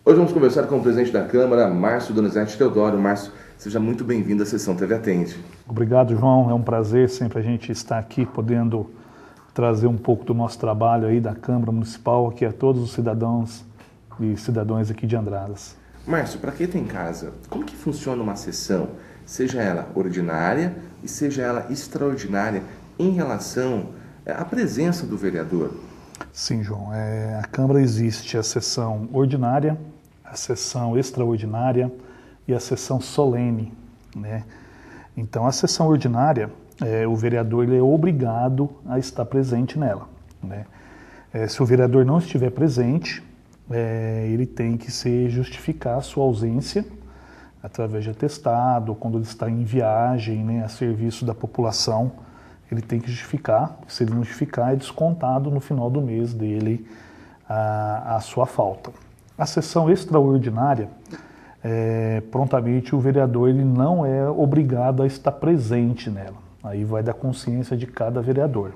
Hoje vamos conversar com o presidente da Câmara, Márcio Donizete Teodoro. Márcio, seja muito bem-vindo à sessão TV Atende. Obrigado, João. É um prazer sempre a gente estar aqui podendo trazer um pouco do nosso trabalho aí da Câmara Municipal aqui a todos os cidadãos e cidadãs aqui de Andradas. Márcio, para quem tem em casa, como que funciona uma sessão, seja ela ordinária e seja ela extraordinária, em relação à presença do vereador? Sim, João. A Câmara existe a sessão ordinária, a sessão extraordinária e a sessão solene, né? Então, a sessão ordinária, o vereador ele é obrigado a estar presente nela, né? Se o vereador não estiver presente, ele tem que justificar a sua ausência através de atestado, ou quando ele está em viagem, né, a serviço da população, ele tem que justificar. Se ele não justificar, é descontado no final do mês dele a sua falta. A sessão extraordinária, prontamente o vereador ele não é obrigado a estar presente nela. Aí vai da consciência de cada vereador.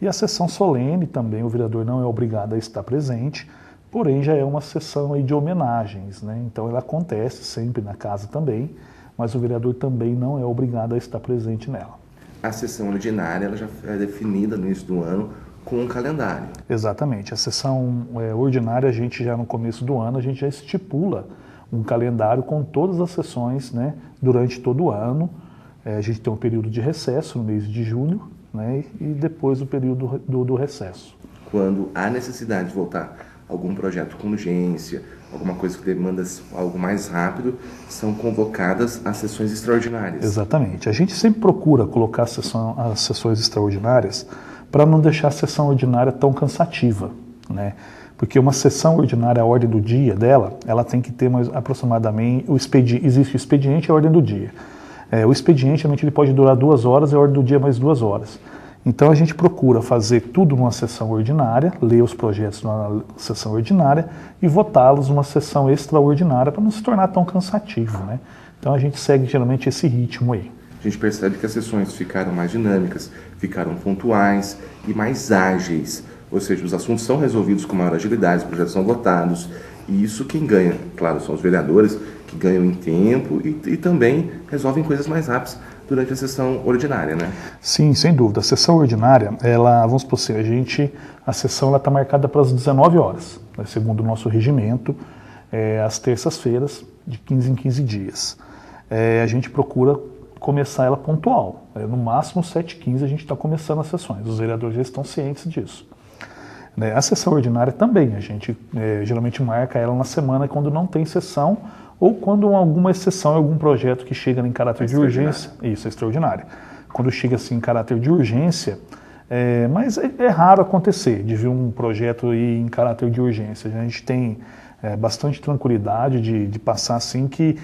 E a sessão solene também o vereador não é obrigado a estar presente, porém já é uma sessão aí de homenagens, né? Então ela acontece sempre na casa também, mas o vereador também não é obrigado a estar presente nela. A sessão ordinária ela já é definida no início do ano com um calendário. Exatamente. A sessão ordinária, a gente já no começo do ano, a gente já estipula um calendário com todas as sessões, né, durante todo o ano. A gente tem um período de recesso no mês de junho, né, e depois o período do recesso. Quando há necessidade de voltar algum projeto com urgência, alguma coisa que demanda algo mais rápido, são convocadas as sessões extraordinárias. Exatamente. A gente sempre procura colocar as sessões extraordinárias para não deixar a sessão ordinária tão cansativa, né? Porque uma sessão ordinária, a ordem do dia dela, ela tem que ter mais aproximadamente, existe o expediente e a ordem do dia. O expediente, realmente, ele pode durar 2 horas e a ordem do dia mais 2 horas. Então a gente procura fazer tudo numa sessão ordinária, ler os projetos numa sessão ordinária e votá-los numa sessão extraordinária para não se tornar tão cansativo, né? Então a gente segue geralmente esse ritmo aí. A gente percebe que as sessões ficaram mais dinâmicas, ficaram pontuais e mais ágeis, ou seja, os assuntos são resolvidos com maior agilidade, os projetos são votados, e isso quem ganha, claro, são os vereadores que ganham em tempo e também resolvem coisas mais rápidas durante a sessão ordinária, né? Sim, sem dúvida. A sessão ordinária, vamos por assim, a sessão está marcada para as 19 horas, né, segundo o nosso regimento, às terças-feiras, de 15 em 15 dias. A gente procura começar ela pontual. No máximo 7h15 a gente está começando as sessões. Os vereadores já estão cientes disso. A sessão ordinária também, a gente geralmente marca ela na semana quando não tem sessão ou quando alguma exceção em algum projeto que chega em caráter de urgência. Isso, é extraordinário. Quando chega assim em caráter de urgência, mas é raro acontecer de vir um projeto aí em caráter de urgência. A gente tem bastante tranquilidade de passar assim que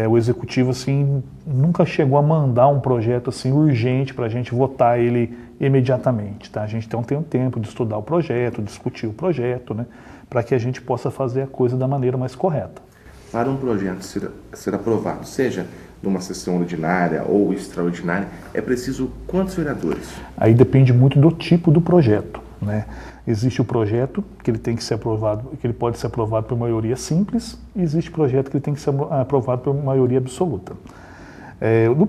o executivo assim nunca chegou a mandar um projeto assim urgente para a gente votar ele imediatamente, tá? A gente tem um tempo de estudar o projeto, discutir o projeto, né, para que a gente possa fazer a coisa da maneira mais correta. Para um projeto ser aprovado, seja numa sessão ordinária ou extraordinária, é preciso quantos vereadores? Aí depende muito do tipo do projeto, né? Existe o projeto que ele tem que ser aprovado, que ele pode ser aprovado por maioria simples, e existe o projeto que ele tem que ser aprovado por maioria absoluta. No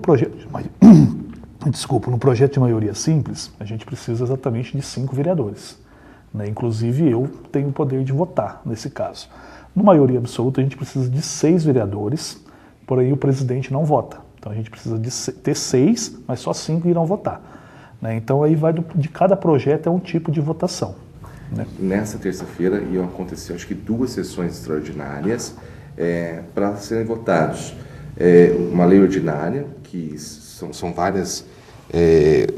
projeto de maioria simples, a gente precisa exatamente de 5 vereadores, né? Inclusive eu tenho o poder de votar nesse caso. No maioria absoluta a gente precisa de 6 vereadores, porém o presidente não vota. Então a gente precisa ter 6, mas só 5 irão votar, né? Então aí vai de cada projeto é um tipo de votação, né? Nessa terça-feira iam acontecer acho que 2 sessões extraordinárias para serem votados. Uma lei ordinária, que são várias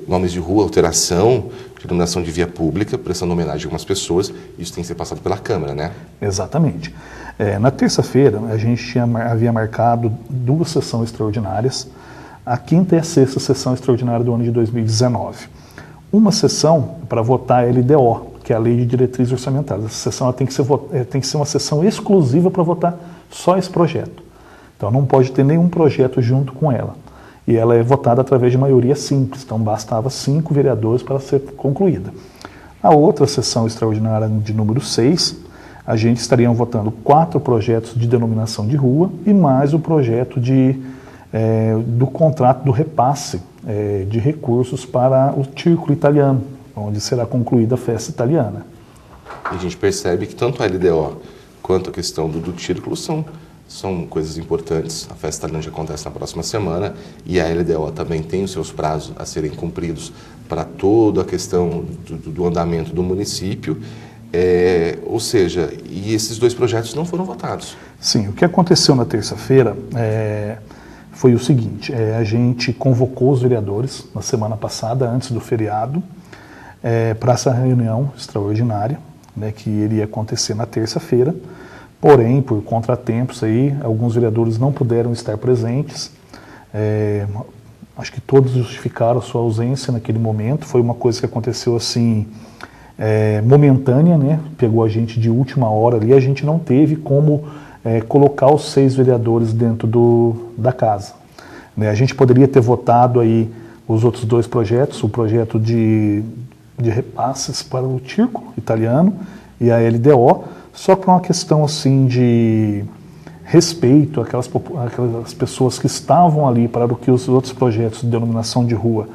nomes de rua, alteração de iluminação de via pública, prestando homenagem a algumas pessoas. Isso tem que ser passado pela Câmara, né? Exatamente. Na terça-feira, a gente havia marcado 2 sessões extraordinárias, a 5ª e a 6ª sessão extraordinária do ano de 2019. Uma sessão para votar a LDO, que é a Lei de Diretrizes Orçamentárias. Essa sessão tem que ser uma sessão exclusiva para votar só esse projeto. Então não pode ter nenhum projeto junto com ela. E ela é votada através de maioria simples, então bastava 5 vereadores para ser concluída. A outra sessão extraordinária de número 6, a gente estaria votando 4 projetos de denominação de rua e mais o projeto do contrato do repasse de recursos para o Círculo Italiano, onde será concluída a festa italiana. E a gente percebe que tanto a LDO quanto a questão do Círculo são coisas importantes. A festa italiana já acontece na próxima semana e a LDO também tem os seus prazos a serem cumpridos para toda a questão do andamento do município. Ou seja, e esses 2 projetos não foram votados. Sim, o que aconteceu na terça-feira foi o seguinte, a gente convocou os vereadores na semana passada, antes do feriado, para essa reunião extraordinária, né, que iria acontecer na terça-feira. Porém, por contratempos aí, alguns vereadores não puderam estar presentes. Acho que todos justificaram a sua ausência naquele momento. Foi uma coisa que aconteceu assim, momentânea, né? Pegou a gente de última hora ali. A gente não teve como colocar os 6 vereadores dentro da casa. Né? A gente poderia ter votado aí os outros 2 projetos, o projeto de repasses para o Círculo Italiano e a LDO, só por uma questão assim de respeito àquelas pessoas que estavam ali para que os outros projetos de denominação de rua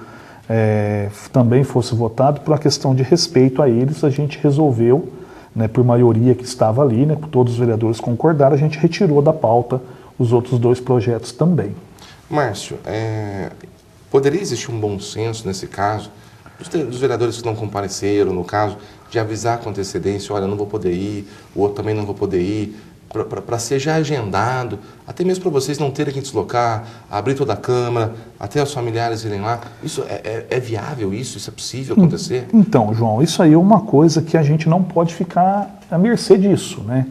também fossem votados, por uma questão de respeito a eles, a gente resolveu, né, por maioria que estava ali, né, todos os vereadores concordaram, a gente retirou da pauta os outros 2 projetos também. Márcio, poderia existir um bom senso nesse caso, dos vereadores que não compareceram, no caso, de avisar com antecedência, olha, não vou poder ir, o outro também não vou poder ir, para ser já agendado, até mesmo para vocês não terem que deslocar, abrir toda a Câmara, até os familiares irem lá. Isso é viável isso? Isso é possível acontecer? Então, João, isso aí é uma coisa que a gente não pode ficar à mercê disso, né?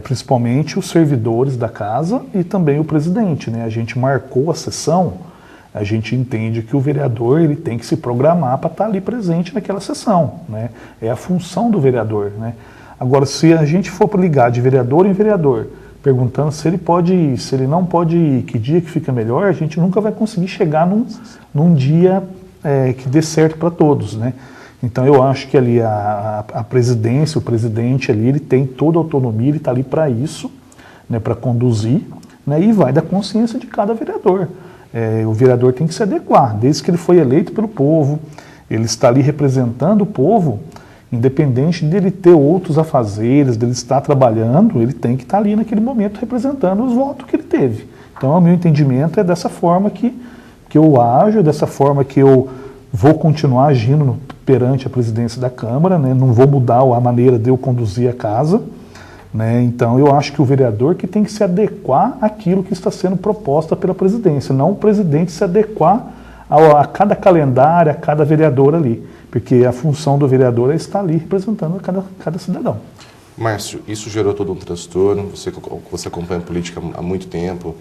Principalmente os servidores da casa e também o presidente, né? A gente marcou a sessão, a gente entende que o vereador ele tem que se programar para estar ali presente naquela sessão, né? É a função do vereador, né? Agora, se a gente for para ligar de vereador em vereador, perguntando se ele pode ir, se ele não pode ir, que dia que fica melhor, a gente nunca vai conseguir chegar num dia que dê certo para todos, né? Então eu acho que ali a presidência, o presidente ali, ele tem toda a autonomia, ele está ali para isso, né, para conduzir, né, e vai da consciência de cada vereador. O vereador tem que se adequar, desde que ele foi eleito pelo povo, ele está ali representando o povo, independente dele ter outros afazeres, dele estar trabalhando, ele tem que estar ali naquele momento representando os votos que ele teve. Então, o meu entendimento é dessa forma que eu ajo, dessa forma que eu vou continuar agindo perante a presidência da Câmara, né? Não vou mudar a maneira de eu conduzir a casa, né? Então, eu acho que o vereador que tem que se adequar àquilo que está sendo proposta pela presidência, não o presidente se adequar a cada calendário, a cada vereador ali, porque a função do vereador é estar ali representando cada cidadão. Márcio, isso gerou todo um transtorno, você acompanha a política há muito tempo,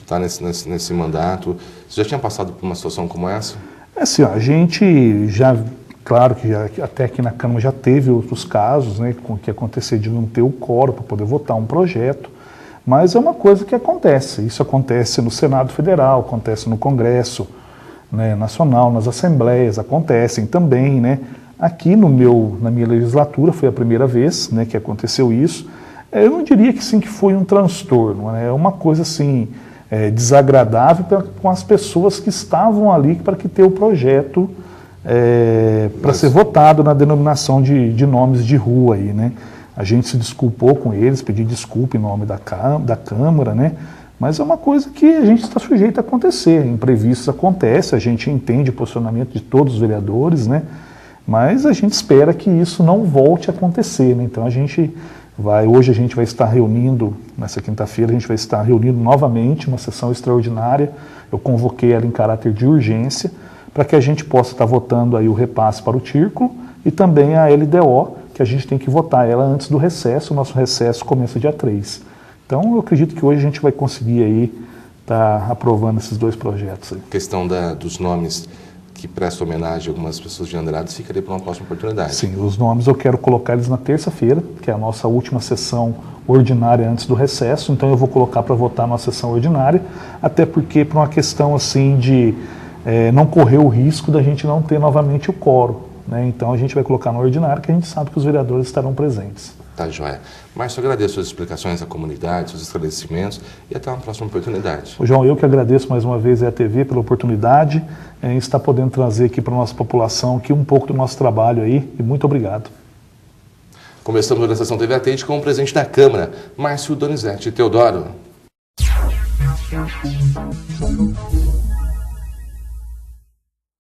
está nesse mandato, você já tinha passado por uma situação como essa? Assim, a gente já, claro que até aqui na Câmara já teve outros casos, né, com que acontecer de não ter o quórum para poder votar um projeto, mas é uma coisa que acontece, isso acontece no Senado Federal, acontece no Congresso, né, Nacional, nas assembleias, acontecem também, né? Aqui na minha legislatura foi a primeira vez, né, que aconteceu isso. Eu não diria que sim, que foi um transtorno, né? É uma coisa assim desagradável com as pessoas que estavam ali para que ter o projeto para ser votado na denominação de nomes de rua aí, né? A gente se desculpou com eles, pediu desculpa em nome da Câmara, né? Mas é uma coisa que a gente está sujeito a acontecer, imprevistos acontecem, a gente entende o posicionamento de todos os vereadores, né? Mas a gente espera que isso não volte a acontecer, né? Então hoje a gente vai estar reunindo, nessa quinta-feira a gente vai estar reunindo novamente uma sessão extraordinária, eu convoquei ela em caráter de urgência, para que a gente possa estar votando aí o repasse para o Círculo e também a LDO, que a gente tem que votar ela antes do recesso, o nosso recesso começa dia 3. Então, eu acredito que hoje a gente vai conseguir aí estar aprovando esses 2 projetos aí. A questão dos nomes que prestam homenagem a algumas pessoas de Andrade ficaria para uma próxima oportunidade. Sim, os nomes eu quero colocar eles na terça-feira, que é a nossa última sessão ordinária antes do recesso, então eu vou colocar para votar na sessão ordinária, até porque por uma questão assim de não correr o risco da gente não ter novamente o quórum, né? Então a gente vai colocar no ordinário, que a gente sabe que os vereadores estarão presentes. Tá, joia. Márcio, eu agradeço suas explicações à comunidade, seus esclarecimentos e até uma próxima oportunidade. Ô, João, eu que agradeço mais uma vez a TV pela oportunidade em estar podendo trazer aqui para a nossa população aqui um pouco do nosso trabalho aí, e muito obrigado. Começamos a sessão TV Atende com o presidente da Câmara, Márcio Donizete Teodoro.